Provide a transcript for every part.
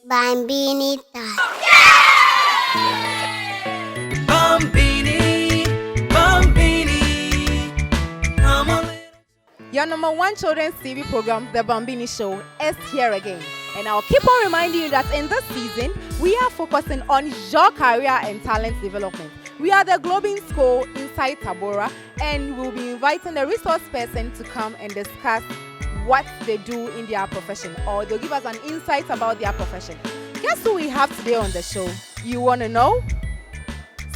Bambini time. Bambini, Bambini. Your number one children's TV program, The Bambini Show, is here again. And I'll keep on reminding you that in this season, we are focusing on your career and talent development. We are the Globing School inside Tabora, and we'll be inviting the resource person to come and discuss what they do in their profession, or they'll give us an insight about their profession. Guess who we have today on the show? You want to know?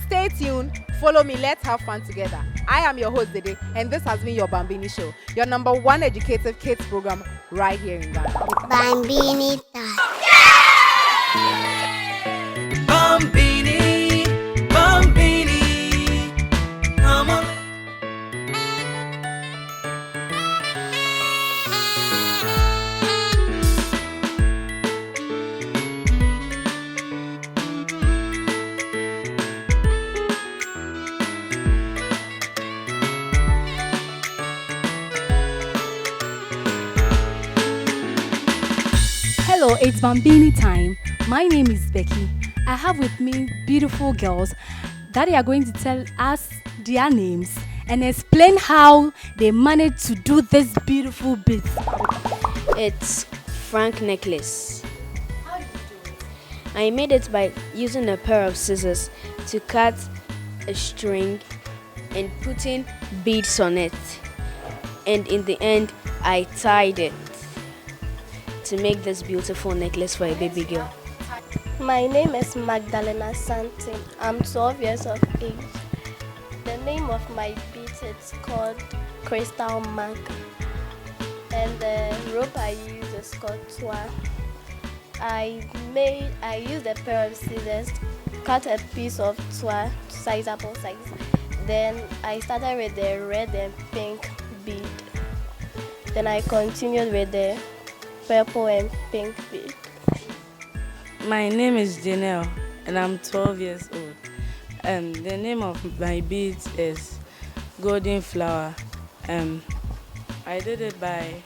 Stay tuned. Follow me. Let's have fun together. I am your host today, and this has been your Bambini Show, your number one educative kids program right here in Ghana. Bambini time. Bambini, Bambini. Hello, it's Bambini time. My name is Becky. I have with me beautiful girls that are going to tell us their names and explain how they managed to do this beautiful bit. It's Frank necklace. How did you do it? I made it by using a pair of scissors to cut a string and putting beads on it. And in the end, I tied it to make this beautiful necklace for a baby girl. My name is Magdalena Santin. I'm 12 years of age. The name of my bead is called Crystal Mark. And the rope I use is called Twa. I used a pair of scissors, cut a piece of Twa, sizable size. Then I started with the red and pink bead. Then I continued with the purple and pink bead. My name is Janelle and I'm 12 years old. The name of my beads is Golden Flower. I did it by,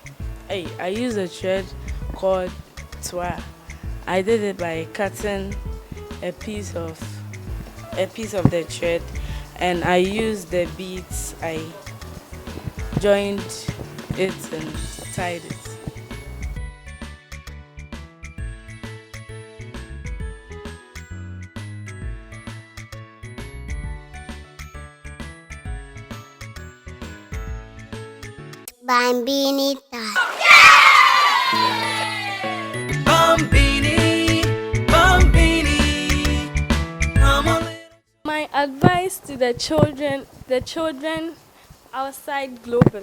I used a thread called Twa. I did it by cutting a piece of the thread, and I used the beads. I joined it and tied it. Bambini time. Bambini, Bambini. My advice to the children outside global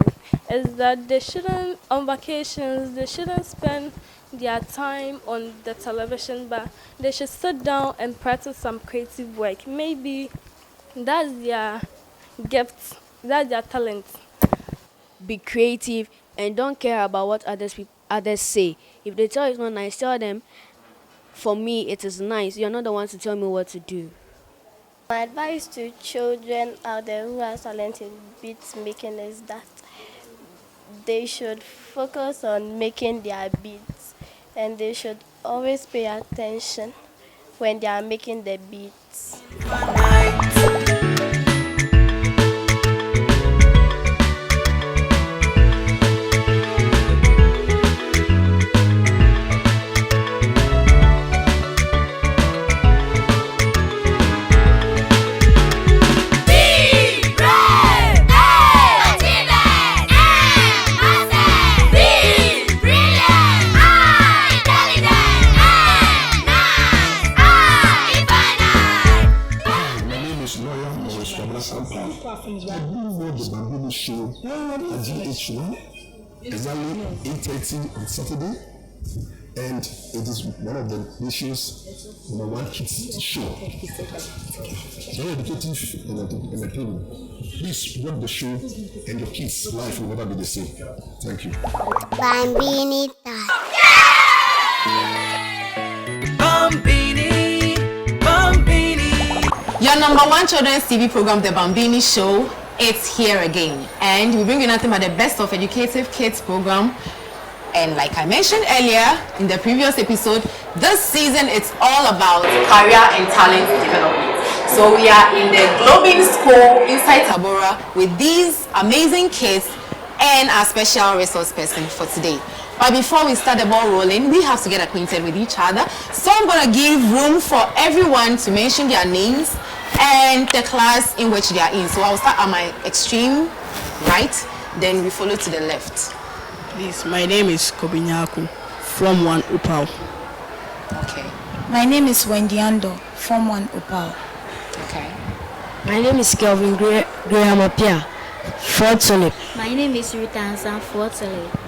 is that they shouldn't, on vacations, they shouldn't spend their time on the television, but they should sit down and practice some creative work. Maybe that's their gift, that's their talent. Be creative and don't care about what others say. If they tell you it's not nice, tell them, for me it is nice. You're not the ones to tell me what to do. My advice to children out there who are talented in bead making is that they should focus on making their beads, and they should always pay attention when they are making the beads. I do know the Bambini Show at GH1 exactly 8:30 on Saturday, and it is one of the nation's #1 kids show. Very educative and entertaining. Please watch the show, and your kids' life will never be the same. Thank you. Bambini time. Bambini, Bambini. Your number one children's TV program, The Bambini Show, it's here again. And we bring you nothing but the best of educative kids program And like I mentioned earlier in the previous episode, this season it's all about career and talent development. So we are in the Globin School inside Tabora with these amazing kids and our special resource person for today. But before we start the ball rolling, we have to get acquainted with each other. So I'm going to give room for everyone to mention their names and the class in which they are in. So I'll start at my extreme right, then we follow to the left. Please, my name is Kobinyaku from 1 Upau. Okay. My name is Wendy Ando from 1 Upau. Okay. My name is Kelvin Graham Apia, Fort Solip. My name is Rita Ansan, Fort Solip.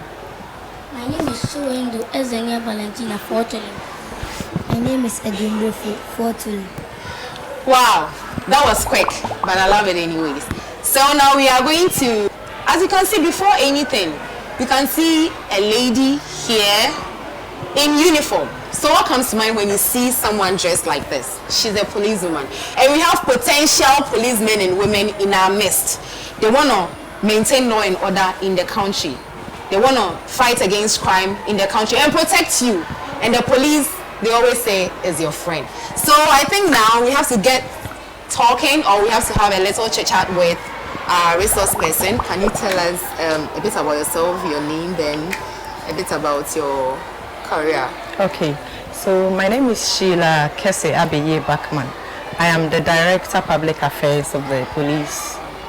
My name is Suwendo Ezenia Valentina, Fort Solip. My name is Edwin Refu, Fort Solip. Wow, that was quick, but I love it anyways. So now we are going to, as you can see before anything, you can see a lady here in uniform. So what comes to mind when you see someone dressed like this? She's a policewoman. And we have potential policemen and women in our midst. They want to maintain law and order in the country. They want to fight against crime in the country and protect you. And the police, they always say, is your friend. So I think now we have to get talking, or we have to have a little chit-chat with our resource person. Can you tell us a bit about yourself, your name, then a bit about your career? Okay, so my name is Sheila Abayie-Buckman. I am the Director Public Affairs of the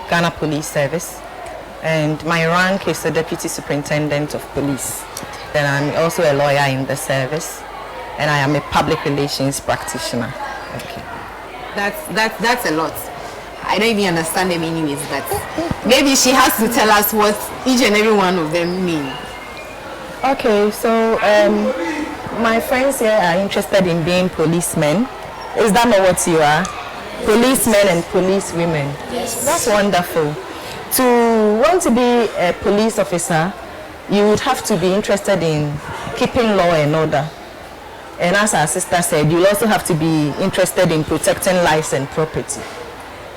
Ghana Police Service, and my rank is the Deputy Superintendent of Police. Then I'm also a lawyer in the service, and I am a public relations practitioner. Okay. That's a lot. I don't even understand them anyways, but maybe she has to tell us what each and every one of them mean. Okay, so my friends here are interested in being policemen. Is that not what you are? Policemen and policewomen. Yes. That's wonderful. To want to be a police officer, you would have to be interested in keeping law and order. And as our sister said, you'll also have to be interested in protecting lives and property.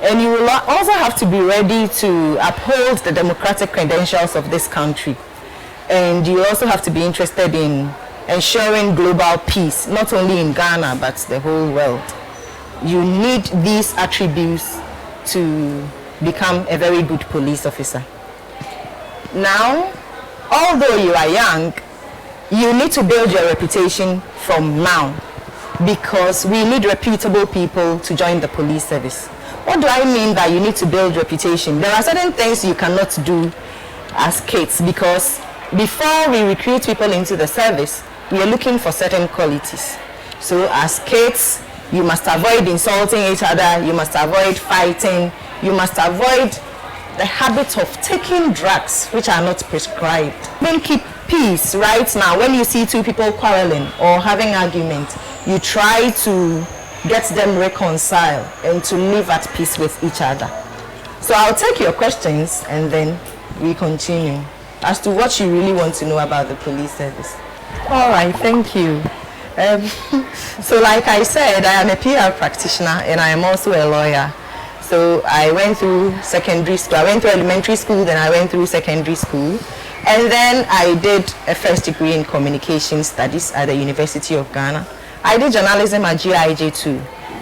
And you will also have to be ready to uphold the democratic credentials of this country. And you also have to be interested in ensuring global peace, not only in Ghana, but the whole world. You need these attributes to become a very good police officer. Now, although you are young, you need to build your reputation from now, because we need reputable people to join the police service. What do I mean by you need to build reputation? There are certain things you cannot do as kids, because before we recruit people into the service, we are looking for certain qualities. So as kids, you must avoid insulting each other, you must avoid fighting, you must avoid the habit of taking drugs which are not prescribed. Then keep peace. Right now, when you see two people quarreling or having argument, you try to get them reconciled and to live at peace with each other. So I'll take your questions and then we continue as to what you really want to know about the police service. All right, thank you. So like I said, I am a PR practitioner and I am also a lawyer. So I went through secondary school. I went through elementary school, then I went through secondary school. And then I did a first degree in communication studies at the University of Ghana. I did journalism at GIJ too.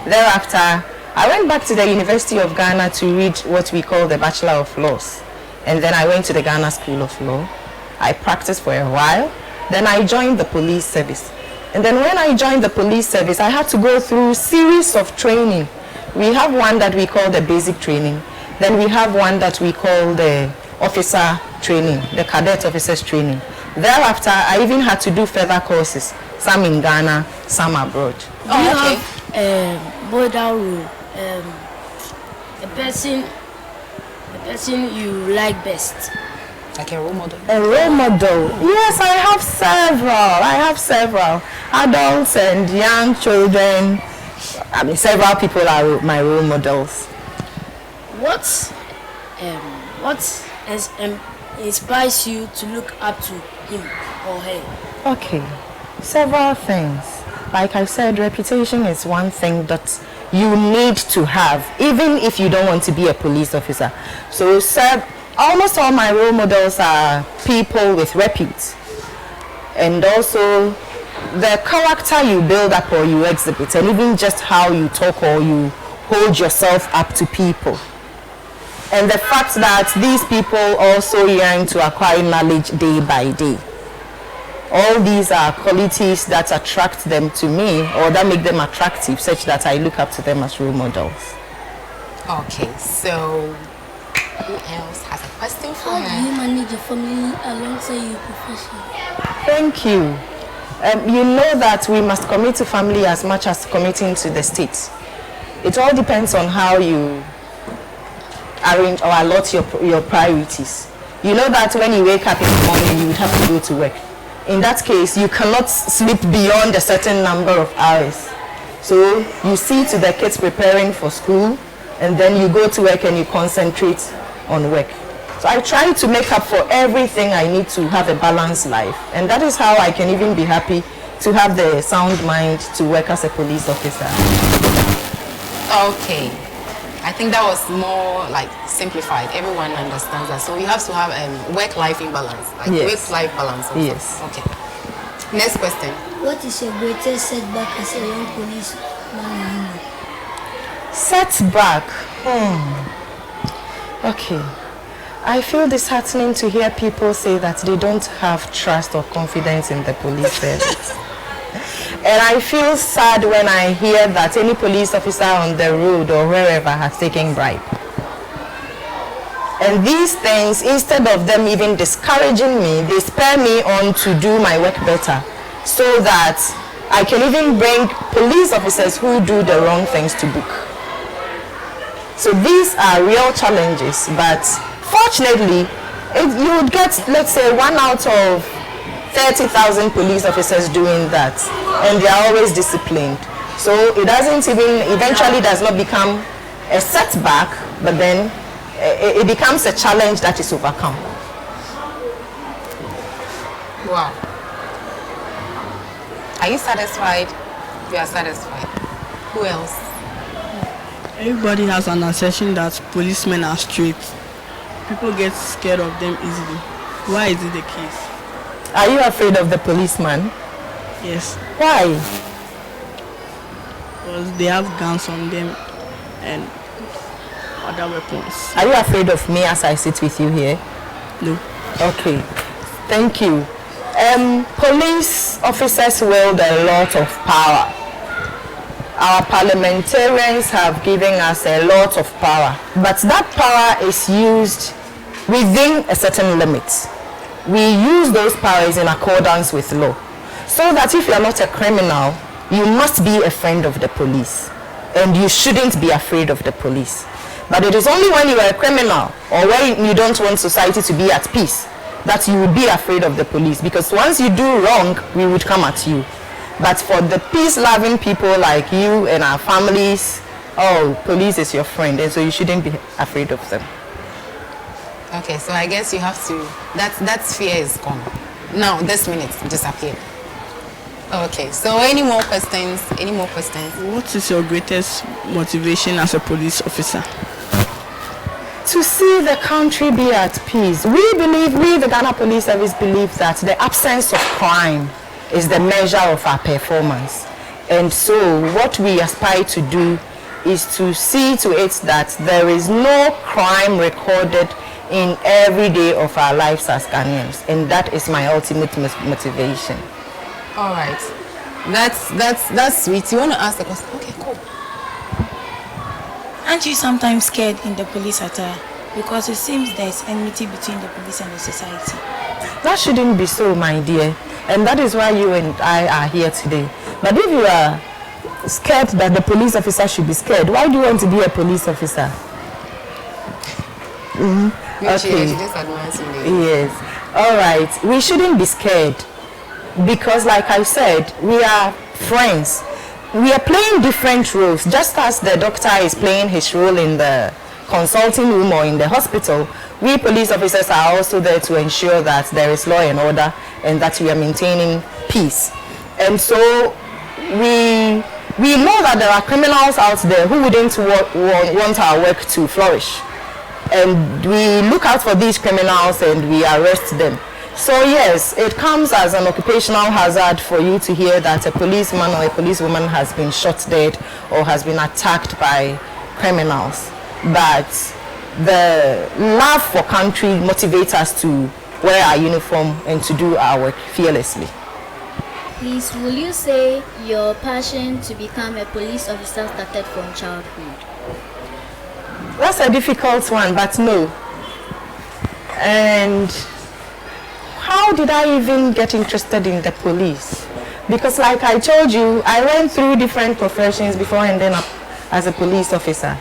Thereafter, I went back to the University of Ghana to read what we call the Bachelor of Laws. And then I went to the Ghana School of Law. I practiced for a while. Then I joined the police service. And then when I joined the police service, I had to go through a series of training. We have one that we call the basic training. Then we have one that we call the officer training, the cadet officers training. Thereafter, I even had to do further courses, some in Ghana, some abroad. Oh, okay. Border rule. The person you like best. Like a role model? A role model? Yes, I have several. Adults and young children. I mean, several people are my role models. What inspires you to look up to him or her? Okay, several things. Like I said, reputation is one thing that you need to have, even if you don't want to be a police officer. So almost all my role models are people with repute. and also the character you build up or you exhibit, and even just how you talk or you hold yourself up to people. And the fact that these people also yearn to acquire knowledge day by day. All these are qualities that attract them to me, or that make them attractive, such that I look up to them as role models. Okay, so who else has a question for her? How do you manage your family alongside your profession? Thank you. You know that we must commit to family as much as committing to the state. It all depends on how you arrange or allot your priorities. You know that when you wake up in the morning, you would have to go to work. In that case, you cannot sleep beyond a certain number of hours. So you see to the kids preparing for school, and then you go to work and you concentrate on work. So I try to make up for everything I need to have a balanced life. And that is how I can even be happy to have the sound mind to work as a police officer. Okay. I think that was more like simplified. Everyone understands that. So you have to have work-life imbalance. Like work-life balance also. Yes. Okay. Next question. What is your greatest setback as a young policeman and woman? Setback. Okay. I feel disheartening to hear people say that they don't have trust or confidence in the police service. And I feel sad when I hear that any police officer on the road or wherever has taken bribe. And these things, instead of them even discouraging me, they spur me on to do my work better, so that I can even bring police officers who do the wrong things to book. So these are real challenges, but fortunately, you would get, let's say, 1 out of 30,000 police officers doing that, and they are always disciplined. So it doesn't even, eventually does not become a setback, but then it becomes a challenge that is overcome. Wow. Are you satisfied? You are satisfied. Who else? Everybody has an assertion that policemen are straight. People get scared of them easily. Why is it the case? Are you afraid of the policeman? Yes. Why? Because they have guns on them and other weapons. Are you afraid of me as I sit with you here? No. Okay. Thank you. Police officers wield a lot of power. Our parliamentarians have given us a lot of power, but that power is used within a certain limit. We use those powers in accordance with law, so that if you are not a criminal, you must be a friend of the police, and you shouldn't be afraid of the police. But it is only when you are a criminal or when you don't want society to be at peace that you will be afraid of the police, because once you do wrong, we would come at you. But for the peace-loving people like you and our families, oh, police is your friend, and so you shouldn't be afraid of them. Okay, so I guess you have to, that fear is gone. Now, this minute disappeared. Okay, so any more questions? Any more questions? What is your greatest motivation as a police officer? To see the country be at peace. We, the Ghana Police Service, believe that the absence of crime is the measure of our performance. And so what we aspire to do is to see to it that there is no crime recorded in every day of our lives as Ghanaians, and that is my ultimate motivation. All right, that's sweet. You want to ask the question? Okay, cool. Aren't you sometimes scared in the police attire? Because it seems there's enmity between the police and the society. That shouldn't be so, my dear, and that is why you and I are here today. But if you are scared that the police officer should be scared, why do you want to be a police officer? Okay. Yes. All right. We shouldn't be scared, because like I said, we are friends. We are playing different roles. Just as the doctor is playing his role in the consulting room or in the hospital, we police officers are also there to ensure that there is law and order and that we are maintaining peace. And so we know that there are criminals out there who wouldn't want our work to flourish. And we look out for these criminals and we arrest them. So yes, it comes as an occupational hazard for you to hear that a policeman or a policewoman has been shot dead or has been attacked by criminals. But the love for country motivates us to wear our uniform and to do our work fearlessly. Please, will you say your passion to become a police officer started from childhood? That's a difficult one, but no. And how did I even get interested in the police? Because like I told you, I went through different professions before ending up as a police officer.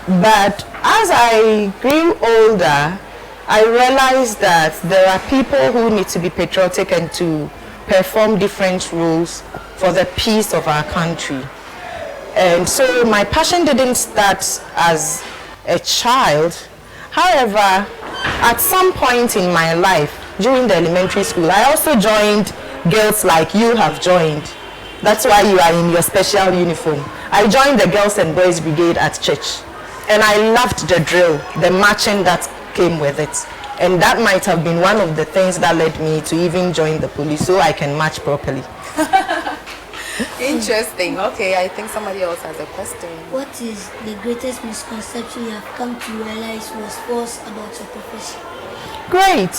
But as I grew older, I realized that there are people who need to be patriotic and to perform different roles for the peace of our country. And so my passion didn't start as a child. However, at some point in my life, during the elementary school, I also joined girls like you have joined. That's why you are in your special uniform. I joined the Girls and Boys Brigade at church. And I loved the drill, the marching that came with it. And that might have been one of the things that led me to even join the police so I can march properly. Interesting. Okay, I think somebody else has a question. What is the greatest misconception you have come to realize was false about your profession? Great.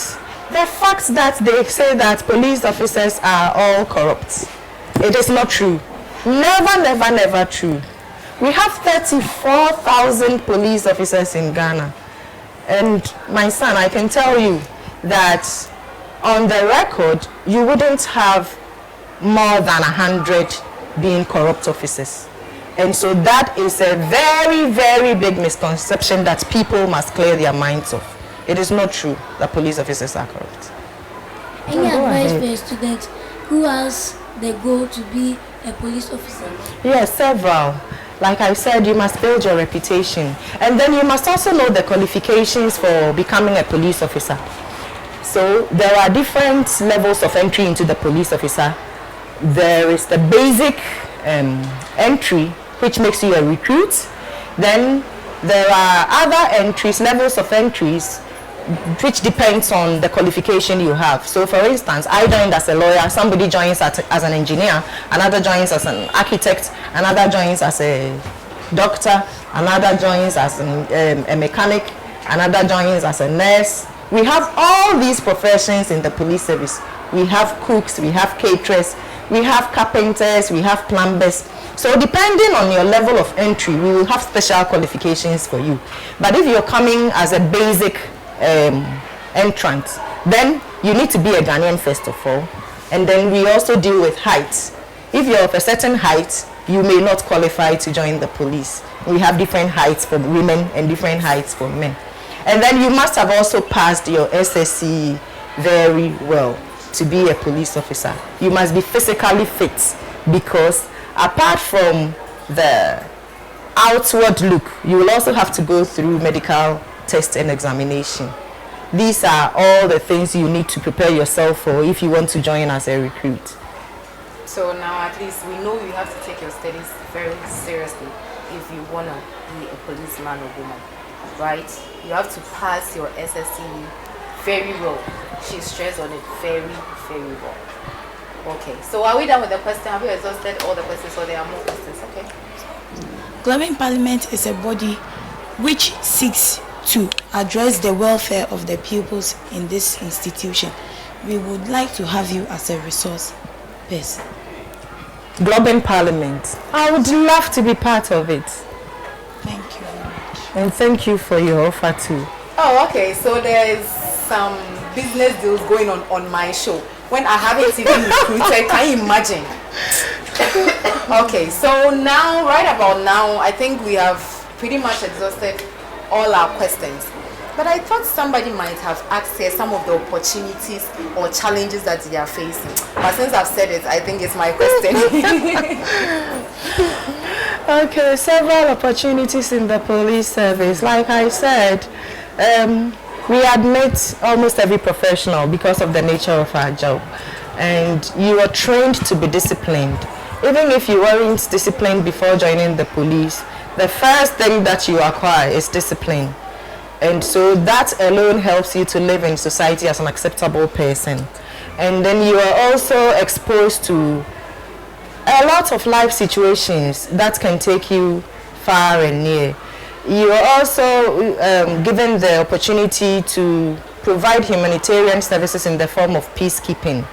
The fact that they say that police officers are all corrupt. It is not true. Never, never, never true. We have 34,000 police officers in Ghana. And my son, I can tell you that on the record, you wouldn't have more than 100 being corrupt officers. And so that is a very, very big misconception that people must clear their minds of. It is not true that police officers are corrupt. Any advice for a student who has the goal to be a police officer? Yes, several. Like I said, you must build your reputation. And then you must also know the qualifications for becoming a police officer. So there are different levels of entry into the police officer. There is the basic entry, which makes you a recruit. Then there are other entries, levels of entries, which depends on the qualification you have. So for instance, I joined as a lawyer, somebody joins as an engineer, another joins as an architect, another joins as a doctor, another joins as a mechanic, another joins as a nurse. We have all these professions in the police service. We have cooks, we have caterers, we have carpenters, we have plumbers. So depending on your level of entry, we will have special qualifications for you. But if you're coming as a basic entrant, then you need to be a Ghanaian first of all. And then we also deal with height. If you're of a certain height, you may not qualify to join the police. We have different heights for women and different heights for men. And then you must have also passed your SSC very well to be a police officer. You must be physically fit, because apart from the outward look, you will also have to go through medical test and examination. These are all the things you need to prepare yourself for if you want to join as a recruit. So now at least we know you have to take your studies very seriously if you want to be a policeman or woman, right? You have to pass your SSC very well. She stressed on it very, very well. Okay, so are we done with the question? Have we exhausted all the questions, or there are more questions? Okay. Global Parliament is a body which seeks to address the welfare of the pupils in this institution. We would like to have you as a resource person. Global Parliament. I would love to be part of it. Thank you very much. And thank you for your offer too. Oh, okay. So there is some business deals going on my show when I haven't even recruited. Can you imagine? Okay, so now, right about now, I think we have pretty much exhausted all our questions. But I thought somebody might have asked here some of the opportunities or challenges that they are facing. But since I've said it, I think it's my question. Okay, several opportunities in the police service. Like I said, we admit almost every professional because of the nature of our job. And you are trained to be disciplined. Even if you weren't disciplined before joining the police, the first thing that you acquire is discipline. And so that alone helps you to live in society as an acceptable person. And then you are also exposed to a lot of life situations that can take you far and near. You are also given the opportunity to provide humanitarian services in the form of peacekeeping,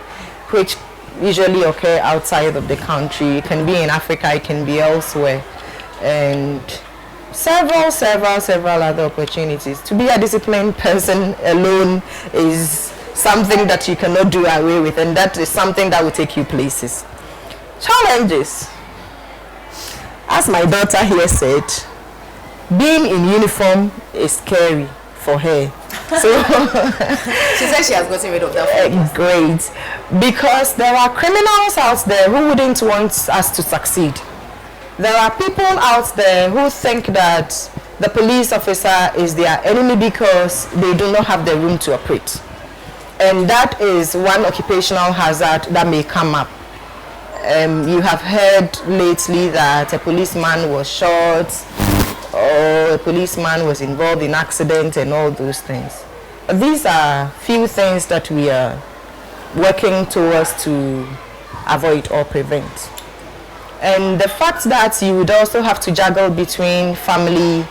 which usually occur outside of the country. It can be in Africa, it can be elsewhere. And several other opportunities. To be a disciplined person alone is something that you cannot do away with, and that is something that will take you places. Challenges. As my daughter here said, being in uniform is scary for her. So she said she has gotten rid of that. Great. Because there are criminals out there who wouldn't want us to succeed. There are people out there who think that the police officer is their enemy because they do not have the room to operate. And that is one occupational hazard that may come up. You have heard lately that a policeman was shot, or a policeman was involved in accident and all those things. These are few things that we are working towards to avoid or prevent. And the fact that you would also have to juggle between family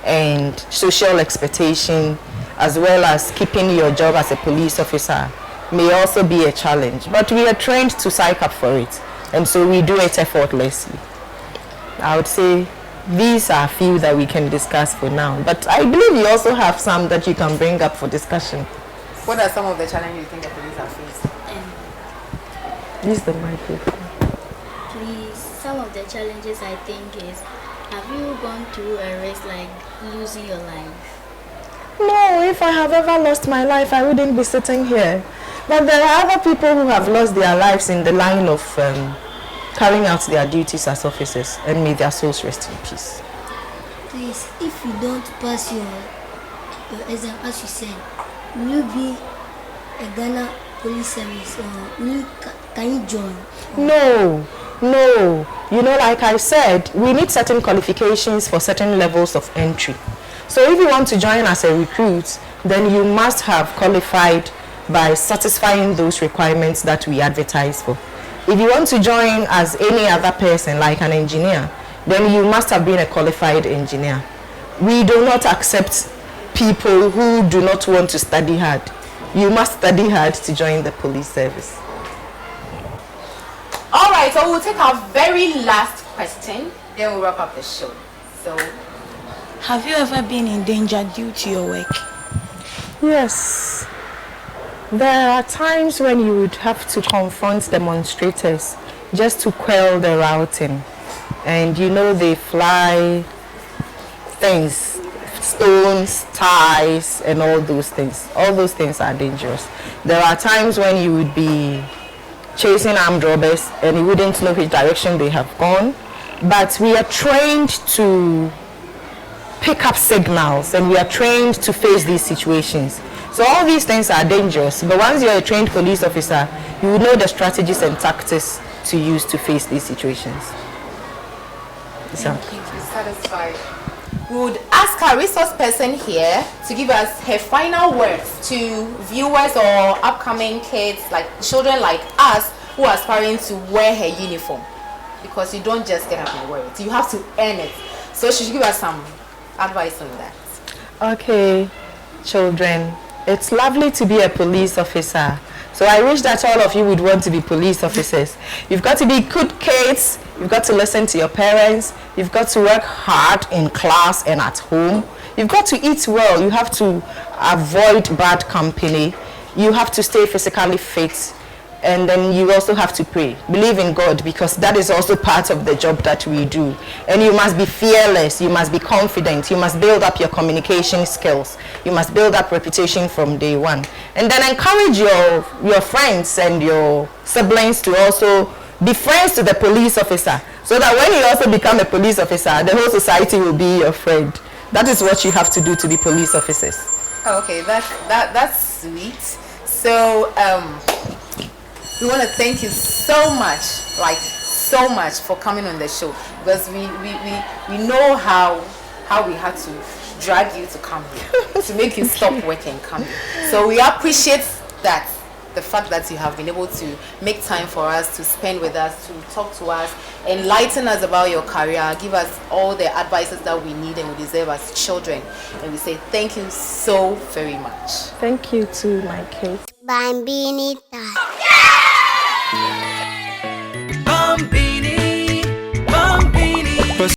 and social expectation, as well as keeping your job as a police officer, may also be a challenge. But we are trained to psych up for it, and so we do it effortlessly. I would say these are few that we can discuss for now, but I believe you also have some that you can bring up for discussion. What are some of the challenges you think the police are facing? Use the microphone. Please, some of the challenges I think is, have you gone through a risk like losing your life? No, if I have ever lost my life, I wouldn't be sitting here. But there are other people who have lost their lives in the line of carrying out their duties as officers, and may their souls rest in peace. Please, if you don't pass your exam as you said, will you be a Ghana police service, or can you join? No. You know, like I said, we need certain qualifications for certain levels of entry. So if you want to join as a recruit, then you must have qualified by satisfying those requirements that we advertise for. If you want to join as any other person, like an engineer, then you must have been a qualified engineer. We do not accept people who do not want to study hard. You must study hard to join the police service. All right, so we'll take our very last question, then we'll wrap up the show. So, have you ever been in danger due to your work? Yes. There are times when you would have to confront demonstrators just to quell the routing. And you know, they fly things, stones, ties, and all those things. All those things are dangerous. There are times when you would be chasing armed robbers and you wouldn't know which direction they have gone. But we are trained to pick up signals, and we are trained to face these situations. So all these things are dangerous, but once you're a trained police officer, you will know the strategies and tactics to use to face these situations. satisfied. We would ask our resource person here to give us her final words to viewers or upcoming kids, like children like us, who are aspiring to wear her uniform. Because you don't just get up and wear it, you have to earn it. So she should give us some advice on that. Okay, children, it's lovely to be a police officer. So I wish that all of you would want to be police officers. You've got to be good kids, you've got to listen to your parents, you've got to work hard in class and at home, you've got to eat well, you have to avoid bad company, you have to stay physically fit, and then you also have to pray. Believe in God, because that is also part of the job that we do. And you must be fearless, you must be confident, you must build up your communication skills, you must build up reputation from day one. And then encourage your friends and your siblings to also be friends to the police officer, so that when you also become a police officer, the whole society will be your friend. That is what you have to do to be police officers. Okay, that's sweet. So we want to thank you so much, like so much, for coming on the show, because we know how how we had to drag you to come here to make you stop work and come here. So we appreciate that, the fact that you have been able to make time for us, to spend with us, to talk to us, enlighten us about your career, give us all the advices that we need and we deserve as children. And we say thank you so very much. Thank you to my kids. Bambini time. Bambini, Bambini.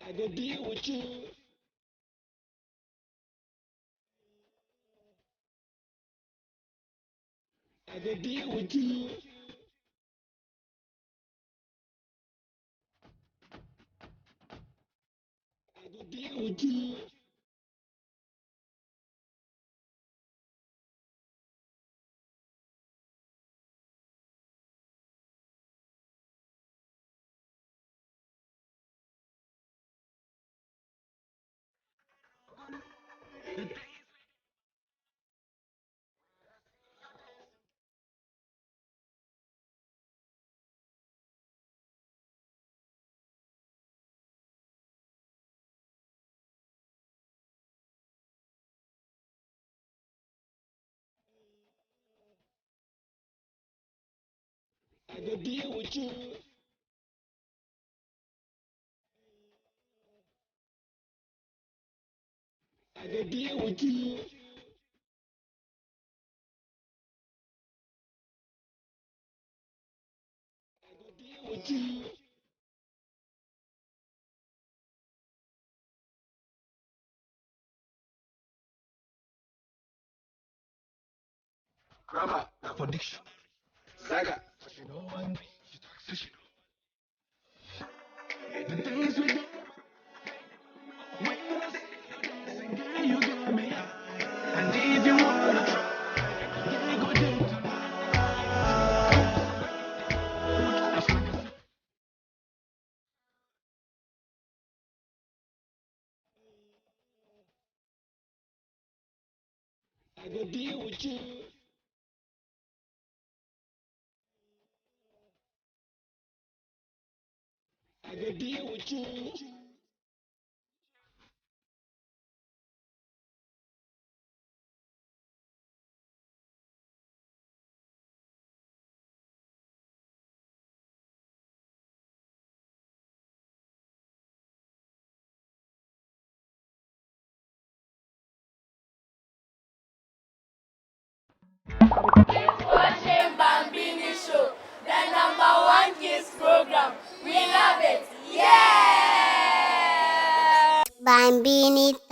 I go deal with you. I go deal with you. I go deal with you. I go deal with you. I go deal with you. I go deal with you. Grammar, for dictionary. Saga, you know one thing, she talks so she know. The things we do, when I see you dancing, girl, you got me high. And if you wanna try, yeah, go do I go deal with you. I go deal with you. Watching Bambini Show, the #1 kids program. We love it. Yeah! Bambini time.